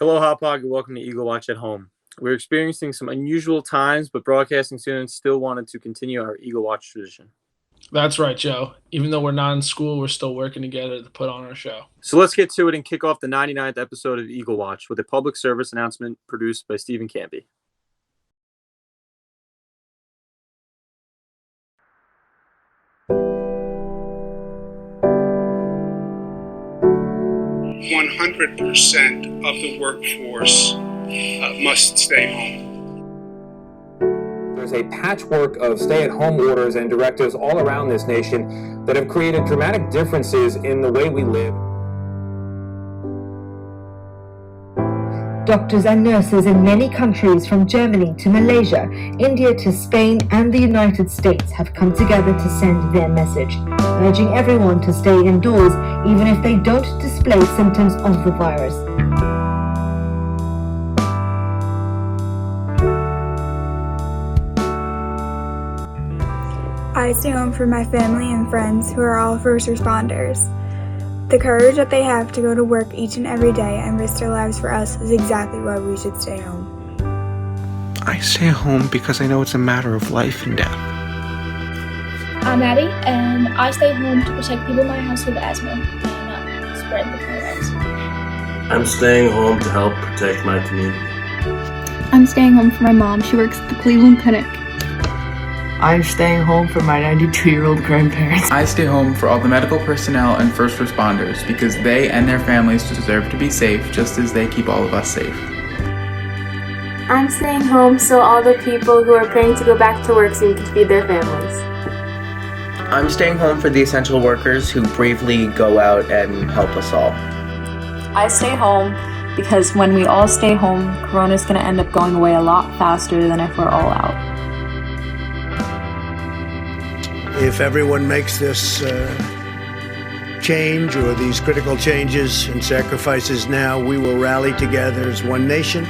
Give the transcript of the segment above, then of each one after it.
Hello, Hopog, and welcome to Eagle Watch at Home. We're experiencing some unusual times, but broadcasting students still wanted to continue our Eagle Watch tradition. That's right, Joe. Even though we're not in school, we're still working together to put on our show. So let's get to it and kick off the 99th episode of Eagle Watch with a public service announcement produced by Stephen Campy. "100% of the workforce must stay home." There's a patchwork of stay-at-home orders and directives all around this nation that have created dramatic differences in the way we live. Doctors and nurses in many countries, from Germany to Malaysia, India to Spain and the United States, have come together to send their message, urging everyone to stay indoors even if they don't display symptoms of the virus. I stay home for my family and friends who are all first responders. The courage that they have to go to work each and every day and risk their lives for us is exactly why we should stay home. I stay home because I know it's a matter of life and death. I'm Addie, and I stay home to protect people in my house with asthma and not spread the coronavirus. I'm staying home to help protect my community. I'm staying home for my mom. She works at the Cleveland Clinic. I'm staying home for my 92-year-old grandparents. I stay home for all the medical personnel and first responders because they and their families deserve to be safe just as they keep all of us safe. I'm staying home so all the people who are praying to go back to work soon can feed their families. I'm staying home for the essential workers who bravely go out and help us all. I stay home because when we all stay home, Corona's going to end up going away a lot faster than if we're all out. If everyone makes this change or these critical changes and sacrifices now, we will rally together as one nation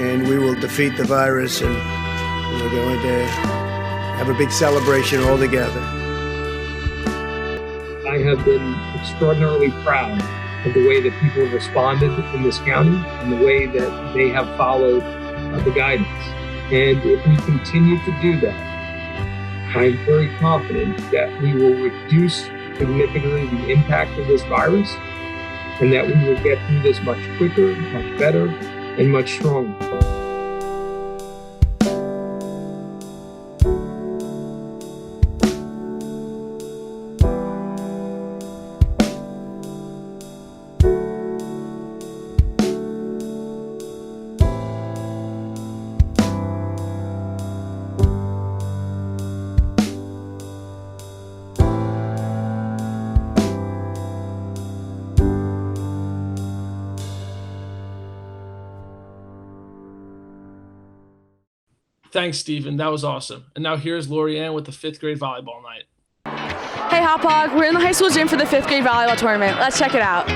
and we will defeat the virus, and we're going to have a big celebration all together. I have been extraordinarily proud of the way that people have responded in this county and the way that they have followed the guidance. And if we continue to do that, I'm very confident that we will reduce significantly the impact of this virus and that we will get through this much quicker, much better, and much stronger. Thanks, Stephen. That was awesome. And now here's Lorianne with the 5th grade volleyball night. Hey, Hopog. We're in the high school gym for the 5th grade volleyball tournament. Let's check it out.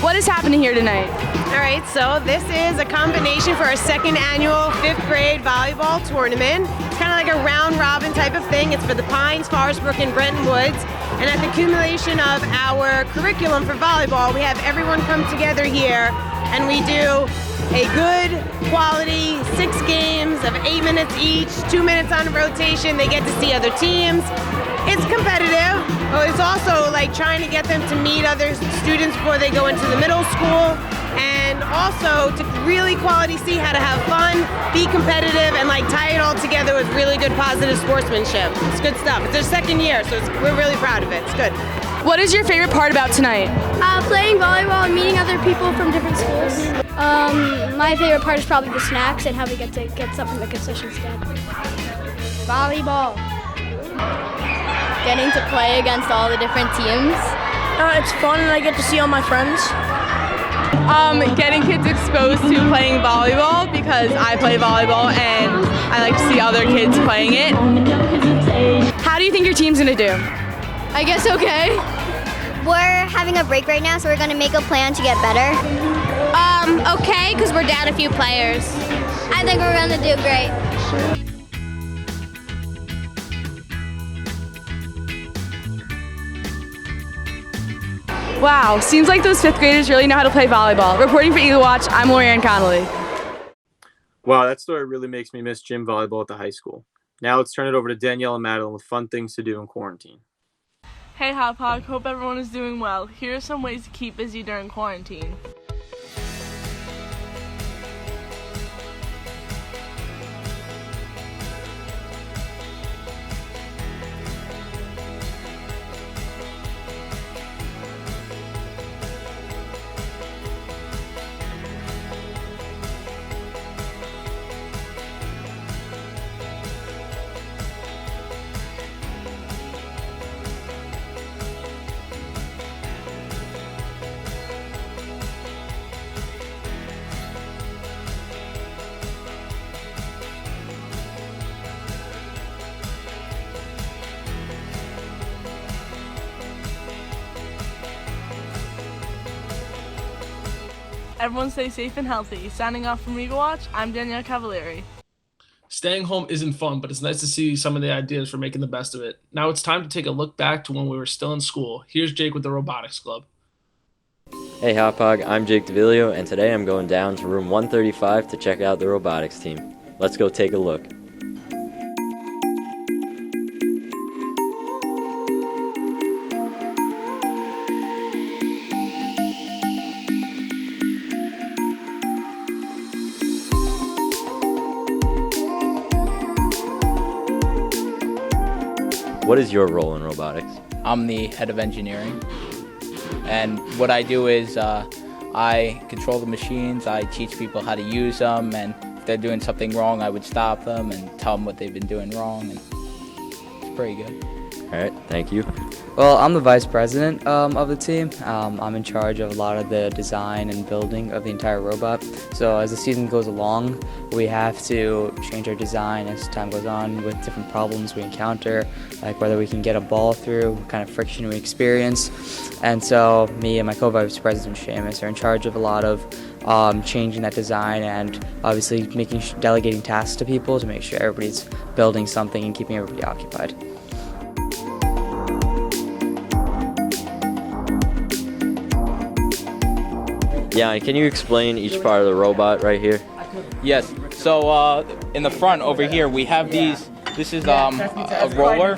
What is happening here tonight? All right, so this is a combination for our 2nd annual 5th grade volleyball tournament. It's kind of like a round robin type of thing. It's for the Pines, Forest Brook, and Brenton Woods. And at the accumulation of our curriculum for volleyball, we have everyone come together here and we do a good quality 6 games of 8 minutes each, 2 minutes on rotation. They get to see other teams. It's competitive, but it's also like trying to get them to meet other students before they go into the middle school, and also to really quality see how to have fun, be competitive, and like tie it all together with really good positive sportsmanship. It's good stuff. It's their 2nd year, so we're really proud of it. It's good. What is your favorite part about tonight? Playing volleyball and meeting other people from different schools. My favorite part is probably the snacks and how we get to get stuff from the concession stand. Volleyball. Getting to play against all the different teams. It's fun and I get to see all my friends. Getting kids exposed to playing volleyball because I play volleyball and I like to see other kids playing it. How do you think your team's gonna do? I guess okay. We're having a break right now, so we're gonna make a plan to get better. Okay, because we're down a few players. I think we're gonna do great. Wow, seems like those 5th graders really know how to play volleyball. Reporting for Eagle Watch, I'm Lorianne Connolly. Wow, that story really makes me miss gym volleyball at the high school. Now let's turn it over to Danielle and Madeline with fun things to do in quarantine. Hey Hot Pod, hope everyone is doing well. Here are some ways to keep busy during quarantine. Everyone stay safe and healthy. Signing off from Eagle Watch, I'm Danielle Cavalieri. Staying home isn't fun, but it's nice to see some of the ideas for making the best of it. Now it's time to take a look back to when we were still in school. Here's Jake with the Robotics Club. Hey Hot Pog, I'm Jake DeVilio, and today I'm going down to room 135 to check out the robotics team. Let's go take a look. What is your role in robotics? I'm the head of engineering, and what I do is I control the machines, I teach people how to use them, and if they're doing something wrong, I would stop them and tell them what they've been doing wrong, and it's pretty good. All right, thank you. Well, I'm the vice president of the team. I'm in charge of a lot of the design and building of the entire robot. So as the season goes along, we have to change our design as time goes on with different problems we encounter, like whether we can get a ball through, what kind of friction we experience. And so me and my co-vice president, Seamus, are in charge of a lot of changing that design and obviously delegating tasks to people to make sure everybody's building something and keeping everybody occupied. Yeah, can you explain each part of the robot right here? Yes, so in the front over here we have these, this is a roller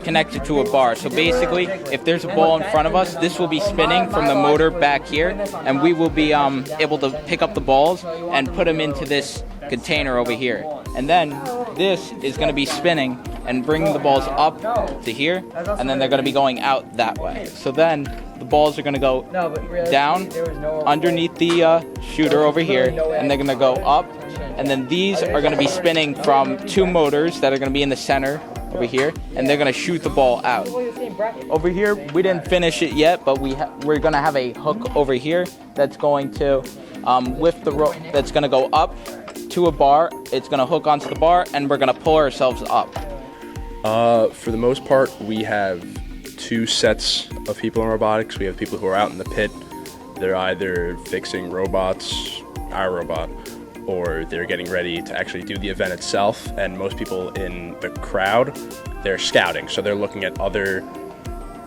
connected to a bar. So basically, if there's a ball in front of us, this will be spinning from the motor back here, and we will be able to pick up the balls and put them into this container over here. And then this is going to be spinning and bringing the balls up to here, and then they're going to be going out that way. So then the balls are going to go down underneath the shooter over here, and they're going to go up, and then these are going to be spinning from two motors that are going to be in the center over here, and they're going to shoot the ball out. Over here, we didn't finish it yet, but we're going to have a hook over here that's going to lift the rope, that's going to go up to a bar. It's going to hook onto the bar, and we're going to pull ourselves up. For the most part, we have two sets of people in robotics. We have people who are out in the pit. They're either fixing robots, our robot, or they're getting ready to actually do the event itself. And most people in the crowd, they're scouting. So they're looking at other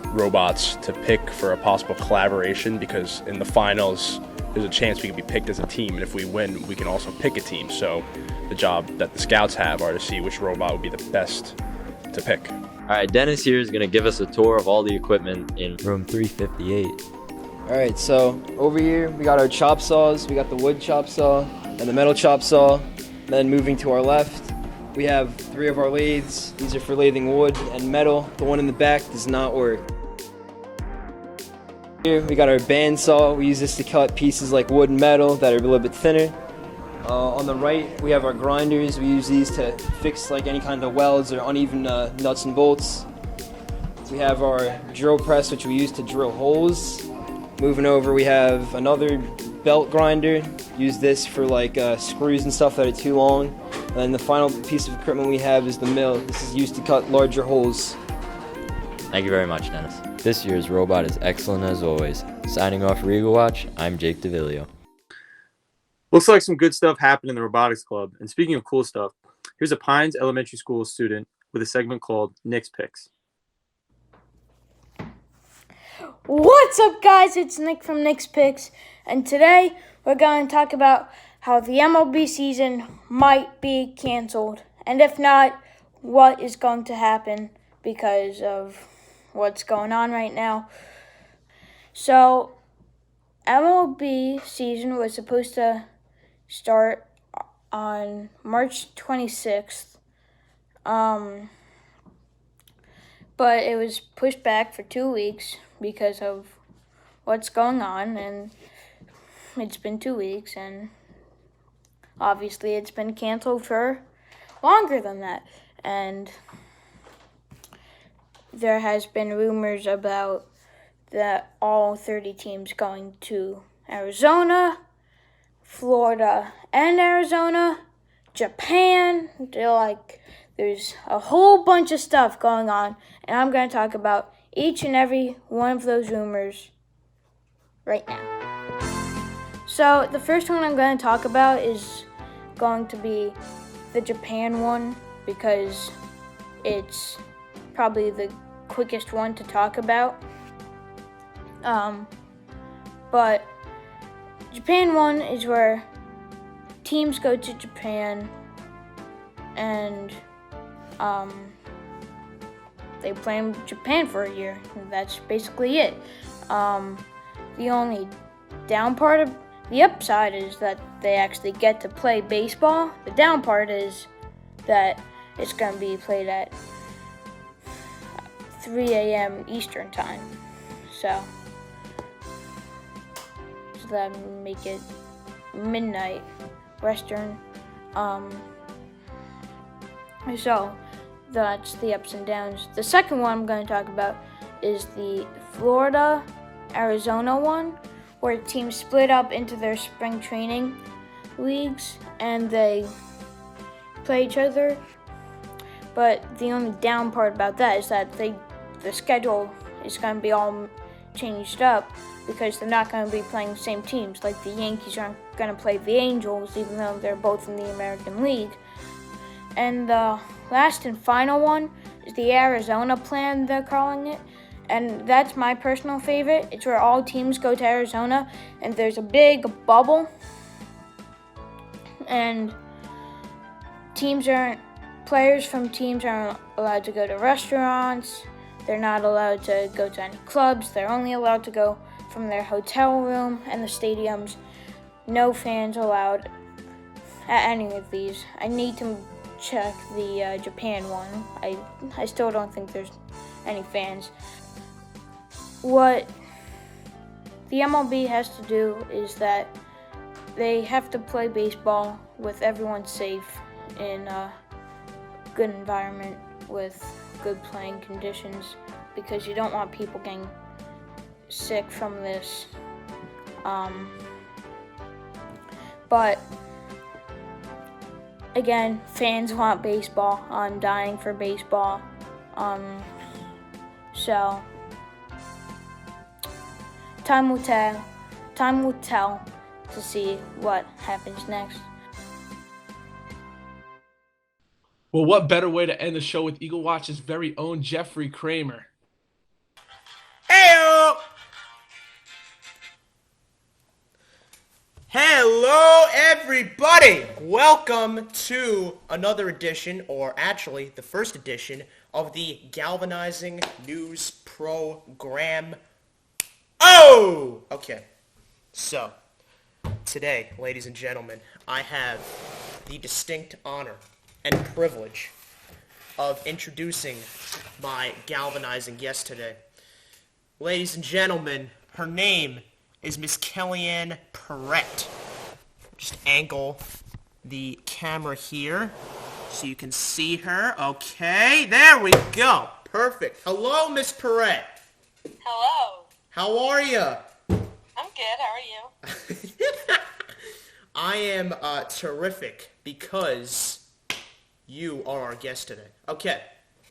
robots to pick for a possible collaboration, because in the finals, there's a chance we could be picked as a team. And if we win, we can also pick a team. So the job that the scouts have are to see which robot would be the best to pick. All right, Dennis here is going to give us a tour of all the equipment in room 358. All right, so over here we got our chop saws. We got the wood chop saw and the metal chop saw. Then moving to our left, we have 3 of our lathes. These are for lathing wood and metal. The one in the back does not work. Here we got our band saw. We use this to cut pieces like wood and metal that are a little bit thinner. On the right, we have our grinders. We use these to fix like any kind of welds or uneven nuts and bolts. We have our drill press, which we use to drill holes. Moving over, we have another belt grinder. Use this for like screws and stuff that are too long. And then the final piece of equipment we have is the mill. This is used to cut larger holes. Thank you very much, Dennis. This year's robot is excellent as always. Signing off for Eagle Watch, I'm Jake DeVilio. Looks like some good stuff happened in the robotics club. And speaking of cool stuff, here's a Pines Elementary School student with a segment called Nick's Picks. What's up, guys? It's Nick from Nick's Picks, and today we're going to talk about how the MLB season might be canceled, and if not, what is going to happen because of what's going on right now. So, MLB season was supposed to start on March 26th, but it was pushed back for 2 weeks because of what's going on, and it's been 2 weeks, and obviously it's been canceled for longer than that. And there has been rumors about that all 30 teams going to Arizona, Florida, and Arizona, Japan. There's a whole bunch of stuff going on, and I'm going to talk about each and every one of those rumors right now. So the first one I'm going to talk about is going to be the Japan one, because it's probably the quickest one to talk about. But Japan one is where teams go to Japan and they play in Japan for a year. That's basically it. The only the upside is that they actually get to play baseball. The down part is that it's going to be played at 3 a.m. Eastern time. So that would make it midnight Western. So that's the ups and downs. The second one I'm going to talk about is the Florida-Arizona one, where teams split up into their spring training leagues and they play each other. But the only down part about that is that the schedule is going to be all changed up because they're not going to be playing the same teams. Like the Yankees aren't going to play the Angels, even though they're both in the American League. And the last and final one is the Arizona plan, they're calling it. And that's my personal favorite. It's where all teams go to Arizona and there's a big bubble. And players from teams aren't allowed to go to restaurants. They're not allowed to go to any clubs. They're only allowed to go from their hotel room and the stadiums. No fans allowed at any of these. I need to check the Japan one. I still don't think there's any fans. What the MLB has to do is that they have to play baseball with everyone safe in a good environment with good playing conditions, because you don't want people getting sick from this. But again, fans want baseball. I'm dying for baseball. So time will tell to see what happens next. Well, what better way to end the show with Eagle Watch's very own Jeffrey Kramer. Heyo! Hello, everybody! Welcome to another edition, or actually the first edition, of the Galvanizing News Program. Oh! Okay. So, today, ladies and gentlemen, I have the distinct honor and privilege of introducing my galvanizing guest today. Ladies and gentlemen, her name is Miss Kellyanne Perrette. Just angle the camera here so you can see her. Okay, there we go. Perfect. Hello, Miss Perrette. Hello. How are you? I'm good. How are you? I am terrific because you are our guest today. Okay,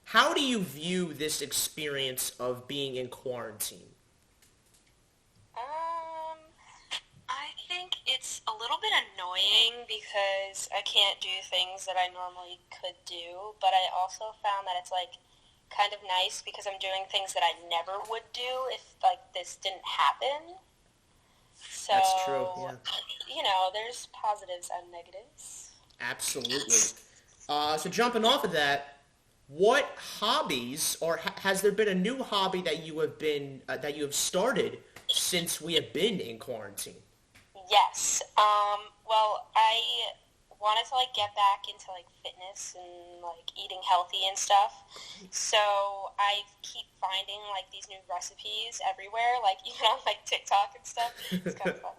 how do you view this experience of being in quarantine? I think it's a little bit annoying because I can't do things that I normally could do, but I also found that it's like kind of nice because I'm doing things that I never would do if like this didn't happen. So, That's true, yeah. You know, there's positives and negatives. Absolutely. So jumping off of that, what hobbies, or has there been a new hobby that you have started since we have been in quarantine? Yes. Well, I wanted to like get back into like fitness and like eating healthy and stuff. So I keep finding like these new recipes everywhere, like even on like TikTok and stuff. It's kind of fun.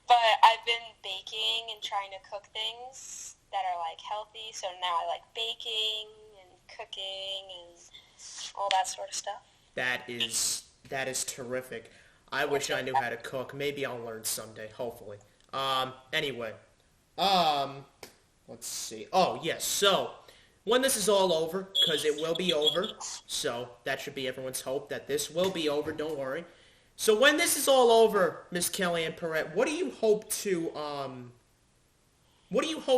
But I've been baking and trying to cook things that are like healthy. So now I like baking and cooking and all that sort of stuff. That is terrific. I wish I knew how to cook. Maybe I'll learn someday, hopefully. Anyway. Let's see. Oh, yes. So, when this is all over, because it will be over, so that should be everyone's hope that this will be over, don't worry. So when this is all over, Miss Kellyanne Perrette, what do you hope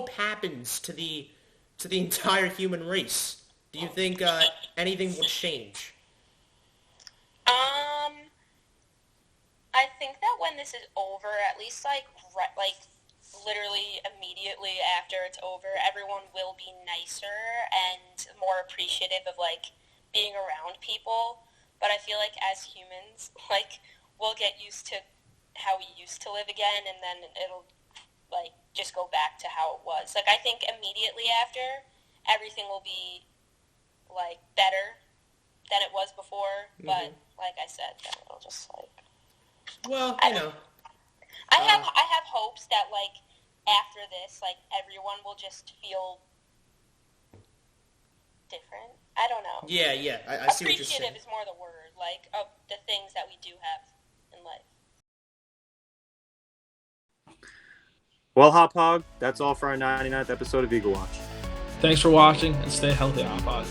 happens to the entire human race? Do you think anything will change? I think that when this is over, at least like literally immediately after it's over, everyone will be nicer and more appreciative of like being around people. But I feel like as humans, like we'll get used to how we used to live again, and then it'll like just go back to how it was. Like I think immediately after, everything will be like better than it was before. But like I said, then it'll just like. Well, you know. I have hopes that like after this, like everyone will just feel different. I don't know. Yeah, I see what you're saying. Appreciative is more the word, like of the things that we do have in life. Well, Hop Hog, that's all for our 99th episode of Eagle Watch. Thanks for watching and stay healthy, Hop Hog.